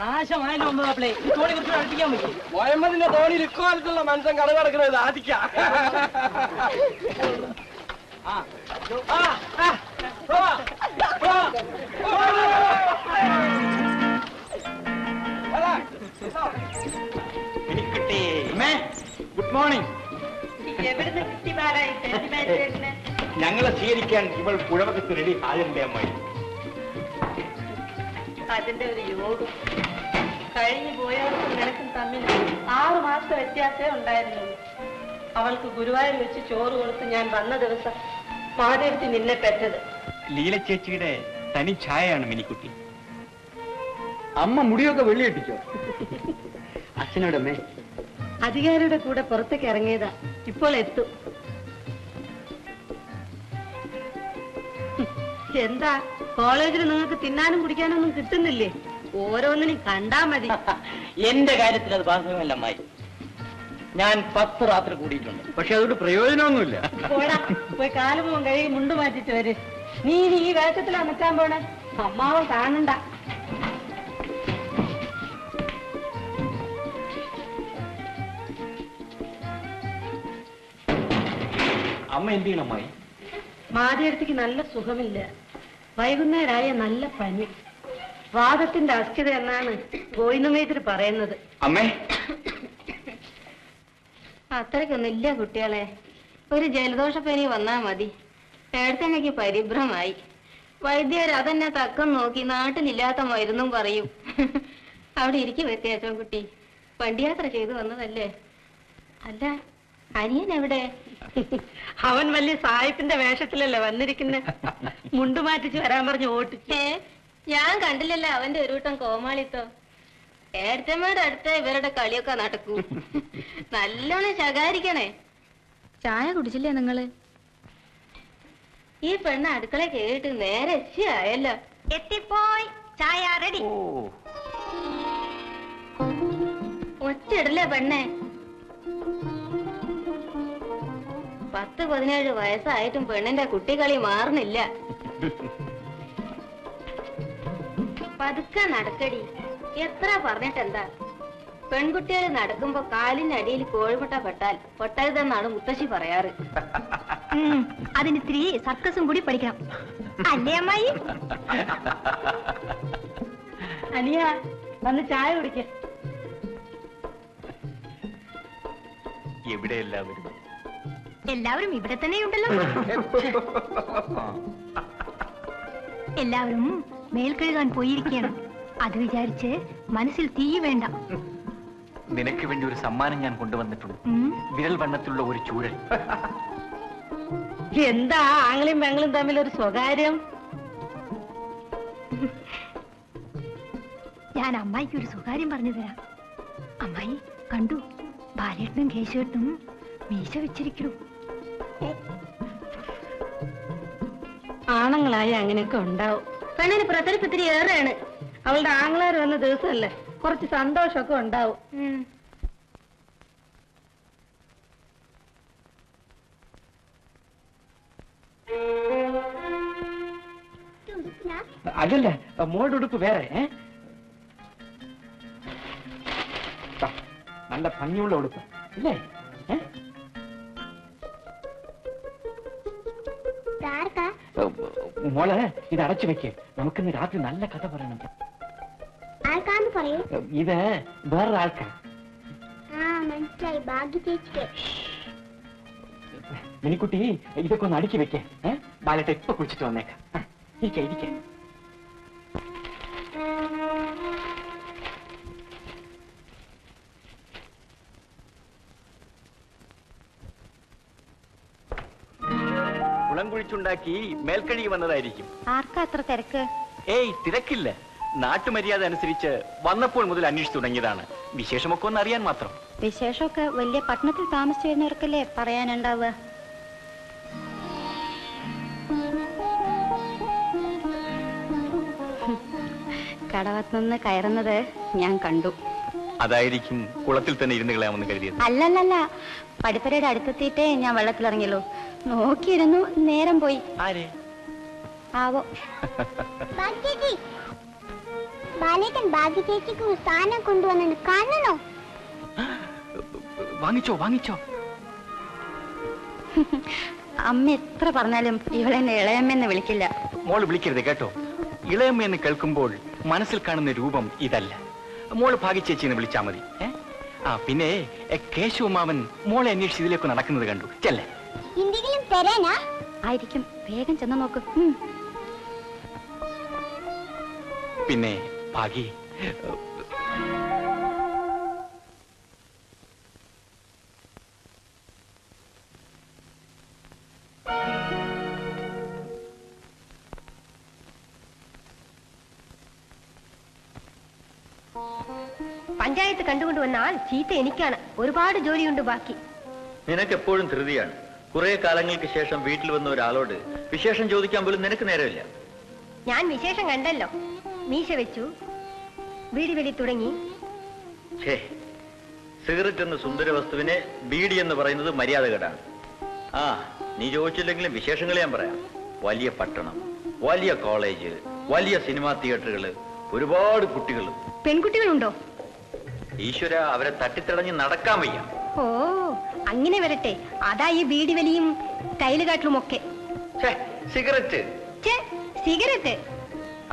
നാശമായല്ലോ ഒമ്പതാപ്പിളേ, തോണി കുറച്ച് അടുപ്പിക്കാൻ പറ്റും. മുഹമ്മദിന്റെ തോണിയിൽ ഇക്കാലത്തുള്ള മനുഷ്യൻ കട കിടക്കുന്നത് ആദിക്കാം. Good morning. ഞങ്ങളെ സ്വീകരിക്കാൻ ഇവൾ പുഴവകത്ത് റെഡി ഹാജറിന്റെ അമ്മായി. അതിന്റെ ഒരു യോഗം. കഴിഞ്ഞു പോയവർക്കും നിനക്കും തമ്മിൽ 6 മാസത്തെ വ്യത്യാസമേ ഉണ്ടായിരുന്നുള്ളൂ. അവൾക്ക് ഗുരുവായൂർ വെച്ച് ചോറ് കൊടുത്ത് ഞാൻ വന്ന ദിവസം മാധവത്തി നിന്നെ പെറ്റത്. ലീല ചേച്ചിയുടെ തനി ഛായയാണ് മിനിക്കുട്ടി. അമ്മ മുടിയൊക്കെ വെള്ളിയിട്ടിച്ചോ? അച്ഛനോടമ്മേ അധികാരിയുടെ കൂടെ പുറത്തേക്ക് ഇറങ്ങിയതാ, ഇപ്പോൾ എത്തും. എന്താ കോളേജിൽ നിങ്ങൾക്ക് തിന്നാനും കുടിക്കാനും ഒന്നും കിട്ടുന്നില്ലേ? ഓരോന്നിനും കണ്ടാ മതി. എന്റെ കാര്യത്തിൽ അത് ബാധകമല്ല അമ്മായി. ഞാൻ 10 രാത്രി കൂടിയിട്ടുണ്ട്. പക്ഷെ അതുകൊണ്ട് പ്രയോജനമൊന്നുമില്ല. പോടാ, പോയി കാലുപോകും കഴുകി മുണ്ട് മാറ്റിട്ട് വര്. നീ ഈ വേഷത്തിലാ നിൽക്കാൻ പോണേ? അമ്മാവൻ കാണണ്ട. അമ്മ എന്ത് ചെയ്യണം അമ്മായി? മാതിയടുത്തേക്ക് നല്ല സുഖമില്ല. വൈകുന്നേരമായ നല്ല പനി. വാദത്തിന്റെ അസ്ഥിത എന്നാണ് ഗോവിന്ദമേതിരി പറയുന്നത്. അമ്മേ, അത്രയ്ക്കൊന്നും ഇല്ല കുട്ടികളെ. ഒരു ജലദോഷപ്പനി വന്നാ മതി. ഏടത്തങ്ങയ്ക്ക് പരിഭ്രമായി. വൈദ്യർ അതെന്നെ തക്കം നോക്കി നാട്ടിലില്ലാത്ത മരുന്നും പറയും. അവിടെ ഇരിക്കും വ്യത്യാസം കുട്ടി. വണ്ടിയാത്ര ചെയ്തു വന്നതല്ലേ? അല്ല, അനിയൻ എവിടെ? അവൻ വലിയ സായിപ്പിന്റെ വേഷത്തിലല്ലേ വന്നിരിക്കുന്ന. മുണ്ടുമാറ്റിച്ച് വരാൻ പറഞ്ഞ് ഓട്ടിച്ചേ. ഞാൻ കണ്ടില്ലല്ലോ അവന്റെ ഒരു കൂട്ടം കോമാളിത്തോ. ഏടത്തമ്മയുടെ അടുത്ത് ഇവരുടെ കളിയൊക്കെ നടക്കൂ. നല്ലോണം ശകാരിക്കണേ. ചായ കുടിച്ചില്ലേ നിങ്ങള്? ഈ പെണ്ണ് അടുക്കള കേട്ട് നേരെ ആയല്ലോ. എത്തിപ്പോയി, ചായ റെഡി. ഒറ്റയിടല്ലേ പെണ്ണെ. 10-17 വയസ്സായിട്ടും പെണ്ണിന്റെ കുട്ടികളി മാറുന്നില്ല. പതുക്കെ നടക്കടി. എത്ര പറഞ്ഞിട്ടെന്താ? പെൺകുട്ടികൾ നടക്കുമ്പോ കാലിനടിയിൽ കോഴിമുട്ട പെട്ടാൽ പൊട്ടരുതെന്നാണ് മുത്തശ്ശി പറയാറ്. അതിന് ഇത്തിരി സർക്കസും കൂടി പഠിക്കണം, അല്ലേ അമ്മായി? അനിയ, വന്ന് ചായ കുടിക്ക. എവിടെ എല്ലാവരും? എല്ലാവരും ഇവിടെ തന്നെയുണ്ടല്ലോ. എല്ലാവരും മേൽക്കഴുകാൻ പോയിരിക്കുകയാണ്. അത് വിചാരിച്ച് മനസ്സിൽ തീ വേണ്ട. നിനക്ക് വേണ്ടി ഒരു സമ്മാനം ഞാൻ കൊണ്ടുവന്നിട്ടുണ്ട്. വിരൽ വണ്ണത്തിലുള്ള ഒരു ചൂഴൽ. എന്താ ആങ്ങളും പെങ്ങളും തമ്മിൽ ഒരു സ്വകാര്യം? ഞാൻ അമ്മായിക്ക് ഒരു സ്വകാര്യം പറഞ്ഞു തരാം. അമ്മായി കണ്ടു, ബാലേട്ടനും കേശുവേട്ടനും മീശ വെച്ചിരിക്കണു. ആണുങ്ങളായ അങ്ങനെയൊക്കെ ഉണ്ടാവും. പെണ്ണിന് പ്രതരിപ്പത്തിരി ഏറെയാണ്. അവളുടെ ആങ്ങളാർ വന്ന ദിവസമല്ലേ, കുറച്ച് സന്തോഷമൊക്കെ ഉണ്ടാവും. അല്ലല്ല, മോളുടെ ഉടുപ്പ് വേറെ. നല്ല ഭംഗിയുള്ള ഉടുപ്പ് ഇല്ലേ? മോള് ഇത് അടച്ചു വെക്ക്. നമുക്കിന്ന് രാത്രി നല്ല കഥ പറയണം. ഇത് വേറൊരാൾക്കാ. മിനിക്കുട്ടി, ഇതൊക്കെ ഒന്ന് അടുക്കി വെക്കേ. ബാലേട്ട ഇപ്പൊ കുളിച്ചിട്ട് വന്നേക്കാം. ഇരിക്കെ. കുളം കുഴിച്ചുണ്ടാക്കി മേൽക്കഴുകി വന്നതായിരിക്കും. ആർക്കാ അത്ര തിരക്ക്? ഏയ്, തിരക്കില്ല. നാട്ടുമര്യാദ അനുസരിച്ച് വന്നപ്പോൾ മുതൽ അന്വേഷിച്ചു തുടങ്ങിയതാണ്. വിശേഷമൊക്കെ ഒന്ന് അറിയാൻ മാത്രം. വിശേഷമൊക്കെ വലിയ പട്ടണത്തിൽ താമസിച്ചു വരുന്നവർക്കല്ലേ പറയാനുണ്ടാവുക. കടവത്തുനിന്ന് കയറുന്നത് ഞാൻ കണ്ടു. അതായിരിക്കും കുളത്തിൽ തന്നെ ഇരുന്ന് കളയാമെന്ന് കരുതിയത്. അല്ലല്ല, പടിപ്പരയുടെ അടുത്തെത്തിയിട്ടേ ഞാൻ വെള്ളത്തിലിറങ്ങിയല്ലോ. നോക്കിയിരുന്നു, നേരം പോയി. ആരെ? ആവോ. ബാലേട്ടൻ ഭാഗ്യ ചേച്ചിക്ക് സ്ഥാനം കൊണ്ടുവന്നു കാണണോ? വാങ്ങിച്ചോ വാങ്ങിച്ചോ. അമ്മ എത്ര പറഞ്ഞാലും ഇവളെന്നെ ഇളയമ്മയെന്ന് വിളിക്കില്ല. മോള് വിളിക്കരുത് കേട്ടോ. ഇളയമ്മ എന്ന് കേൾക്കുമ്പോൾ മനസ്സിൽ കാണുന്ന രൂപം ഇതല്ല. മോള് ഭാഗ്യചേച്ചി എന്ന് വിളിച്ചാ മതി. പിന്നെ കേശവമാവൻ മോളെ അന്വേഷിച്ച് ഇതിലേക്ക് നടക്കുന്നത് കണ്ടു. ചെല്ലേ. എന്തെങ്കിലും തരാനാ? ആയിരിക്കും, വേഗം ചെന്ന് നോക്ക്. പിന്നെ ഭാഗ്യ, പഞ്ചായത്ത് കണ്ടുകൊണ്ടുവന്നാൽ ചീത്ത എനിക്കാണ്. ഒരുപാട് ജോലിയുണ്ട് ബാക്കി. നിനക്ക് എപ്പോഴും ധൃതിയാണ്. കുറെ കാലങ്ങൾക്ക് ശേഷം വീട്ടിൽ വന്ന ഒരാളോട് വിശേഷം ചോദിക്കാൻ പോലും നിനക്ക് നേരമില്ല. ഞാൻ വിശേഷം കണ്ടല്ലോ. മീശ വെച്ചു, ബീഡി വെടി തുടങ്ങി. സിഗരറ്റ് എന്ന സുന്ദര വസ്തുവിനെ ബീഡി എന്ന് പറയുന്നത് മര്യാദകേടാണ്. നീ ചോദിച്ചില്ലെങ്കിലും വിശേഷങ്ങൾ ഞാൻ പറയാം. വലിയ പട്ടണം, വലിയ കോളേജ്, വലിയ സിനിമാ തിയേറ്ററുകള്, ഒരുപാട് കുട്ടികളും. പെൺകുട്ടികളുണ്ടോ? ഈശ്വര, അവരെ തട്ടിത്തിടഞ്ഞ് നടക്കാൻ വയ്യ. ഓ, അങ്ങനെ വരട്ടെ. അതാ ഈ ബീഡി വലിയും ടൈലുകാട്ടിലും ഒക്കെ. സിഗരറ്റ് സിഗരറ്റ്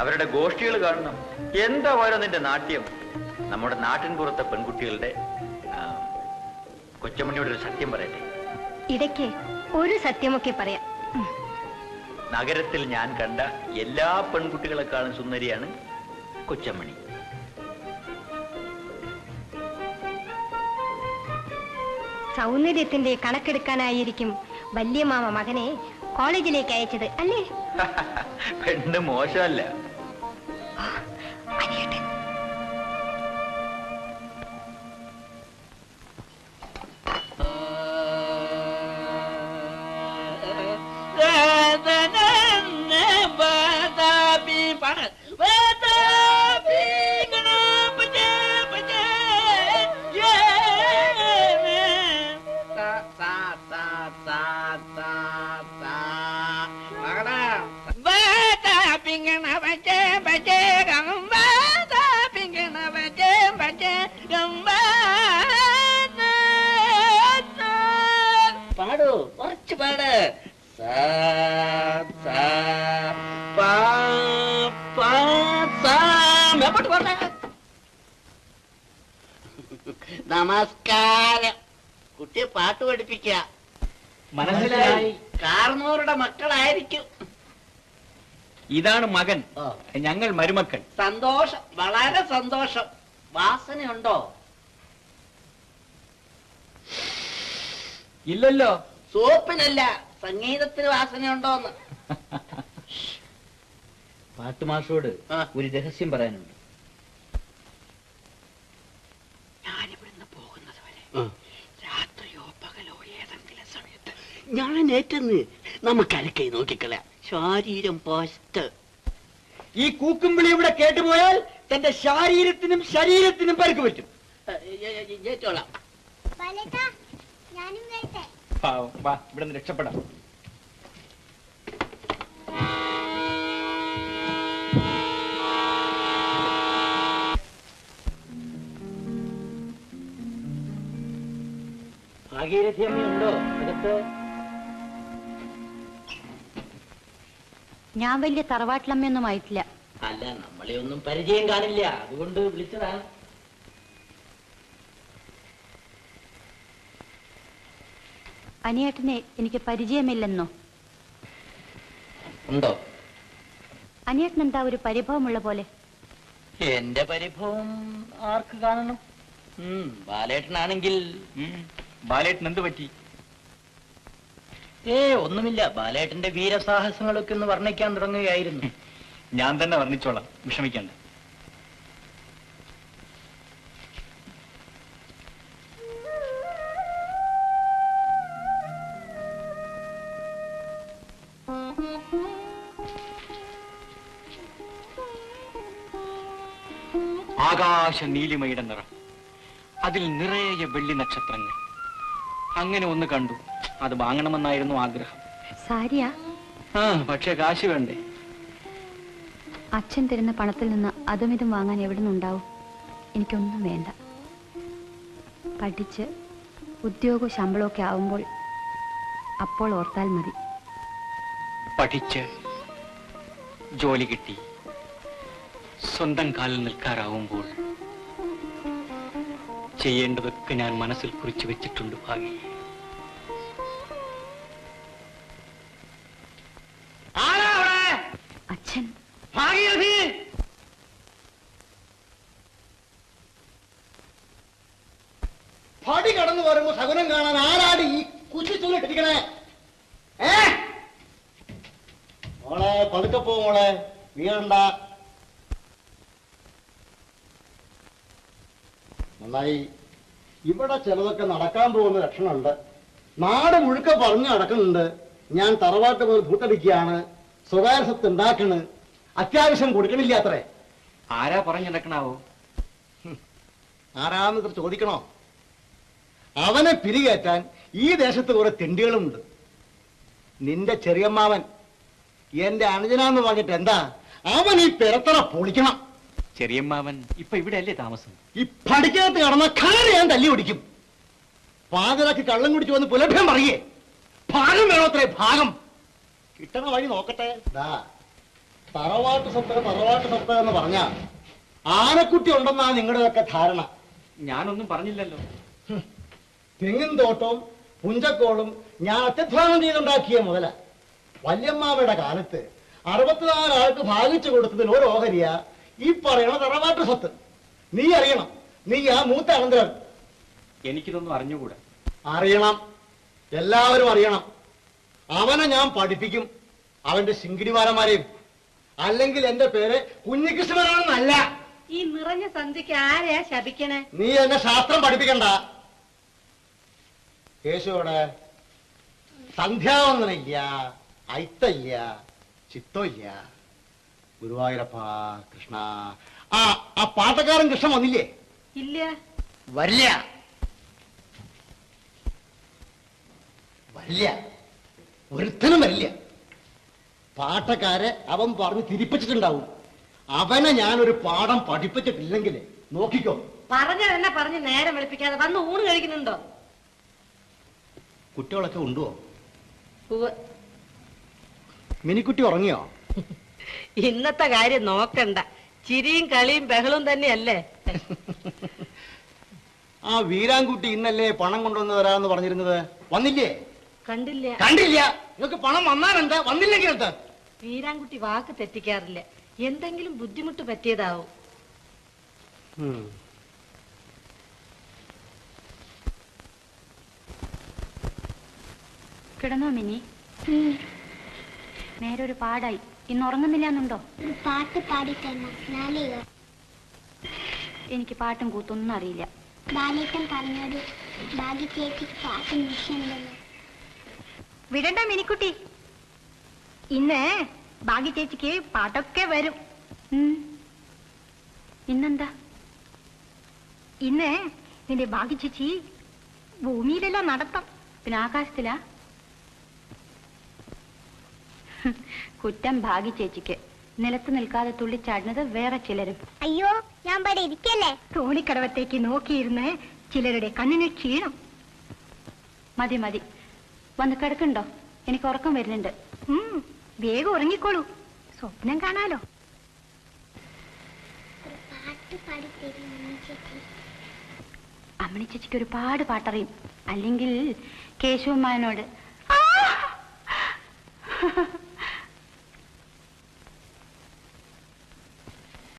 അവരുടെ ഗോഷ്ഠികൾ കാണണം. എന്താ ഓരോ നിന്റെ നാട്യം. നമ്മുടെ നാട്ടിൻ പുറത്തെ പെൺകുട്ടികളുടെ കൊച്ചമണിയോട് ഒരു സത്യം പറയട്ടെ. ഇടയ്ക്ക് ഒരു സത്യമൊക്കെ പറയാം. നഗരത്തിൽ ഞാൻ കണ്ട എല്ലാ പെൺകുട്ടികളെക്കാളും സുന്ദരിയാണ് കൊച്ചമണി. സൗന്ദര്യത്തിന്റെ കണക്കെടുക്കാനായിരിക്കും വലിയ മാമ മകനെ കോളേജിലേക്ക് അയച്ചത് അല്ലേ? പെണ്ണ് മോശമല്ല. പാടൂ, കുറച്ച് പാട്. നമസ്കാരം. കുട്ടിയെ പാട്ട് പഠിപ്പിക്ക. മനസ്സിലായി. കാർന്നോരുടെ മക്കളായിരിക്കും. ഇതാണ് മകൻ, ഞങ്ങൾ മരുമക്കൾ. സന്തോഷം, വളരെ സന്തോഷം. വാസനയുണ്ടോ? ഇല്ലല്ലോ. സോപ്പിനല്ല, സംഗീതത്തിന് വാസനയുണ്ടോന്ന്. പാട്ടുമാഷോട് ഒരു രഹസ്യം പറയാനുണ്ട്. ഞാനിവിടുന്ന് പോകുന്നത് വരെ രാത്രിയോ പകലോ ഏതെങ്കിലും സമയത്ത് ഞാൻ ഏറ്റെന്ന് നമുക്ക് അരക്കൈ നോക്കിക്കളയാം. ശാരീരം പോസ്റ്റ്. ഈ കൂക്കുംവിളി ഇവിടെ കേട്ടുപോയാൽ തന്റെ ശാരീരത്തിനും ശരീരത്തിനും പരിക്ക് പറ്റും. ജയിച്ചോളാം. ബാലേട്ടാ, ഞാനും വരട്ടെ. വാ, ഇവിടെ നിന്ന് രക്ഷപ്പെടാം. ഭാഗീരഥി അമ്മയുണ്ടോ അകത്ത്? ഞാൻ വലിയ തറവാട്ടിലമ്മയൊന്നും ആയിട്ടില്ല. അല്ല, നമ്മളെ ഒന്നും പരിചയം കാണില്ല, അതുകൊണ്ട് വിളിച്ചതാണ്. അനിയേട്ടനെ എനിക്ക് പരിചയമില്ലെന്നോ? ഉണ്ടോ? അനിയേട്ടൻ എന്താ ഒരു പരിഭവമുള്ള പോലെ? എന്റെ പരിഭവം ആർക്ക് കാണണം? ബാലേട്ടനാണെങ്കിൽ. ബാലേട്ടൻ എന്ത് പറ്റി? ഒന്നുമില്ല. ബാലേട്ടന്റെ വീരസാഹസങ്ങളൊക്കെ ഒന്ന് വർണ്ണിക്കാൻ തുടങ്ങുകയായിരുന്നു. ഞാൻ തന്നെ വർണ്ണിച്ചോളാം, വിഷമിക്കണ്ട. ആകാശ നീലിമയുടെ നിറം, അതിൽ നിറയെ വെള്ളി നക്ഷത്രങ്ങൾ. അങ്ങനെ ഒന്ന് കണ്ടു, അത് വാങ്ങണമെന്നായിരുന്നു ആഗ്രഹം. സാരിയാ? പക്ഷെ കാശ് വേണ്ടേ? അച്ഛൻ തരുന്ന പണത്തിൽ നിന്ന് അതും ഇതും വാങ്ങാൻ എവിടെ നിന്നുണ്ടാവും? എനിക്കൊന്നും വേണ്ട. പഠിച്ച് ഉദ്യോഗവും ശമ്പളമൊക്കെ ആവുമ്പോൾ അപ്പോൾ ഓർത്താൽ മതി. പഠിച്ച് ജോലി കിട്ടി സ്വന്തം കാലിൽ നിൽക്കാറാവുമ്പോൾ ചെയ്യേണ്ടതൊക്കെ ഞാൻ മനസ്സിൽ കുറിച്ചു വെച്ചിട്ടുണ്ട് ഭാഗി. അച്ഛൻ പടി കടന്നു വരുമ്പോ ശകുനം കാണാൻ ആരാടി ഈ കുശിച്ചൊന്നിട്ടിരിക്കണേ? മോളെ പതുക്കെ പോ മോളെ, വീഴണ്ട. നന്നായി. ഇവിടെ ചിലതൊക്കെ നടക്കാൻ പോകുന്ന ലക്ഷണമുണ്ട്. നാട് മുഴുക്ക പറഞ്ഞു നടക്കുന്നുണ്ട്. ഞാൻ തറവാട്ട് പോയി പൂട്ടടിക്കുകയാണ്, സ്വകാര്യ സ്വത്ത് ഉണ്ടാക്കണ്, അത്യാവശ്യം കൊടുക്കണില്ല അത്രേ. ആരാ പറഞ്ഞു നടക്കണാവോ? ആരാന്ന് ചോദിക്കണോ? അവനെ പിരികേറ്റാൻ ഈ ദേശത്ത് കുറെ തെണ്ടികളുമുണ്ട്. നിന്റെ ചെറിയമ്മാവൻ എന്റെ അനുജനാന്ന് പറഞ്ഞിട്ട് എന്താ? അവൻ ഈ പെരത്തറ പൊളിക്കണം. ചെറിയമ്മാവൻ ഇപ്പൊ ഇവിടെ അല്ലേ താമസം? ഈ പഠിക്കകത്ത് കടന്ന കാല് ഞാൻ തല്ലി ഓടിക്കും. പാതിരാക്കി കള്ളം കുടിച്ചു വന്ന് പുലഭ്യം പറയേ. ഭാഗം വേണോത്രേ, ഭാഗം. കിട്ടണ വഴി നോക്കട്ടെ. തറവാട്ട് സ്വത്ത് എന്ന് പറഞ്ഞ ആനക്കുട്ടി ഉണ്ടെന്നാ നിങ്ങളുടെയൊക്കെ ധാരണ. ഞാനൊന്നും പറഞ്ഞില്ലല്ലോ. തെങ്ങിൻ തോട്ടവും പുഞ്ചക്കോളും ഞാൻ അത്യധ്വാനം ചെയ്തുണ്ടാക്കിയ മുതല. വല്യമ്മാവയുടെ കാലത്ത് 64 ആൾക്ക് ഭാഗിച്ചു കൊടുത്തതിൽ ഒരു ഓഹരിയ ഈ പറയണ തറവാട്ട് സ്വത്ത്. നീ അറിയണം, നീ ആ മൂത്ത അനന്തരൻ. എനിക്കിതൊന്നും അറിഞ്ഞുകൂടാ. അറിയണം, എല്ലാവരും അറിയണം. അവനെ ഞാൻ പഠിപ്പിക്കും, അവന്റെ ശിങ്കിടിമാരന്മാരെയും. അല്ലെങ്കിൽ എന്റെ പേര് കുഞ്ഞികൃഷ്ണനാണെന്നല്ല. ഈ നിറഞ്ഞ സന്ധ്യക്ക് ആരെയാ ശപിക്കണേ? നീ എന്നെ ശാസ്ത്രം പഠിപ്പിക്കണ്ട. കേശുവിടെ സന്ധ്യാവന്തനില്ല, ഐത്തല്ല, ചിത്തമില്ല. ഗുരുവായൂരപ്പ കൃഷ്ണ. ആ പാട്ടക്കാരൻ കൃഷ്ണൻ വന്നില്ലേ? ഇല്ല. വരില്ല, വരില്ല, ഒരുത്തനും വരില്ല. പാട്ടക്കാരെ അവൻ പറഞ്ഞ് തിരിപ്പിച്ചിട്ടുണ്ടാവും. അവനെ ഞാനൊരു പാഠം പഠിപ്പിച്ചിട്ടില്ലെങ്കിൽ നോക്കിക്കോ. പറഞ്ഞതെന്നെ പറഞ്ഞ് നേരം വെളുപ്പിക്കാതെ വന്ന് ഊണ് കഴിക്കുന്നുണ്ടോ? കുട്ടികളൊക്കെ ഉണ്ടോ? ഉവ്വ്. മിനിക്കുട്ടി ഉറങ്ങിയോ? ഇന്നത്തെ കാര്യം നോക്കണ്ട, ചിരിയും കളിയും ബഹളവും തന്നെയല്ലേ. ആ വീരാൻകുട്ടി ഇന്നല്ലേ പണം കൊണ്ടുവന്ന് തരാമെന്ന് പറഞ്ഞിരുന്നത്? വന്നില്ലേ? കണ്ടില്ല. കണ്ടില്ല. നിങ്ങൾക്ക് പണം വന്നാലെന്താ, വന്നില്ലെങ്കിൽ എന്താ? വീരാൻകുട്ടി വാക്ക് തെറ്റിക്കാറില്ല. എന്തെങ്കിലും ബുദ്ധിമുട്ട് പറ്റിയതാവും. കിടന്നോ മിനി? നേരെ ഒരു പാടായി. ഇന്ന് ഉറങ്ങുന്നില്ലാന്നുണ്ടോ? ഒരു പാട്ട് പാടിത്തരണം. എനിക്ക് പാട്ടും കൂത്തൊന്നും അറിയില്ല. ബാലേട്ടൻ പറഞ്ഞൊരു ഭാഗ്യ ചേച്ചിക്ക് പാട്ടും വിഷയമുണ്ടല്ലോ. വിടണ്ട മിനിക്കുട്ടി, ഇന്ന് ഭാഗ്യ ചേച്ചിക്ക് പാട്ടൊക്കെ വരും. ഇന്നെന്താ? ഇന്ന് നിന്റെ ഭാഗ്യ ചേച്ചി ഭൂമിയിലല്ല നടത്തം, പിന്നെ ആകാശത്തിലാ. കുറ്റം ഭാഗ്യ ചേച്ചിക്ക്. നിലത്ത് നിൽക്കാതെ തുള്ളിച്ചാടുന്നത് വേറെ ചിലരും. അയ്യോ, ഞാൻ ഇവിടെ ഇരിക്കല്ലേ. തോണിക്കടവത്തേക്ക് നോക്കിയിരുന്ന് ചിലരുടെ കണ്ണിന് ക്ഷീണം. മതി മതി, വന്ന് കിടക്കുണ്ടോ? എനിക്ക് ഉറക്കം വരുന്നുണ്ട്. വേഗം ഉറങ്ങിക്കോളൂ, സ്വപ്നം കാണാലോ. പാട്ട് പാടിത്തരും ചേച്ചി. അമ്മണി ചേച്ചിക്ക് ഒരുപാട് പാട്ടറിയും. അല്ലെങ്കിൽ കേശവമാനോട്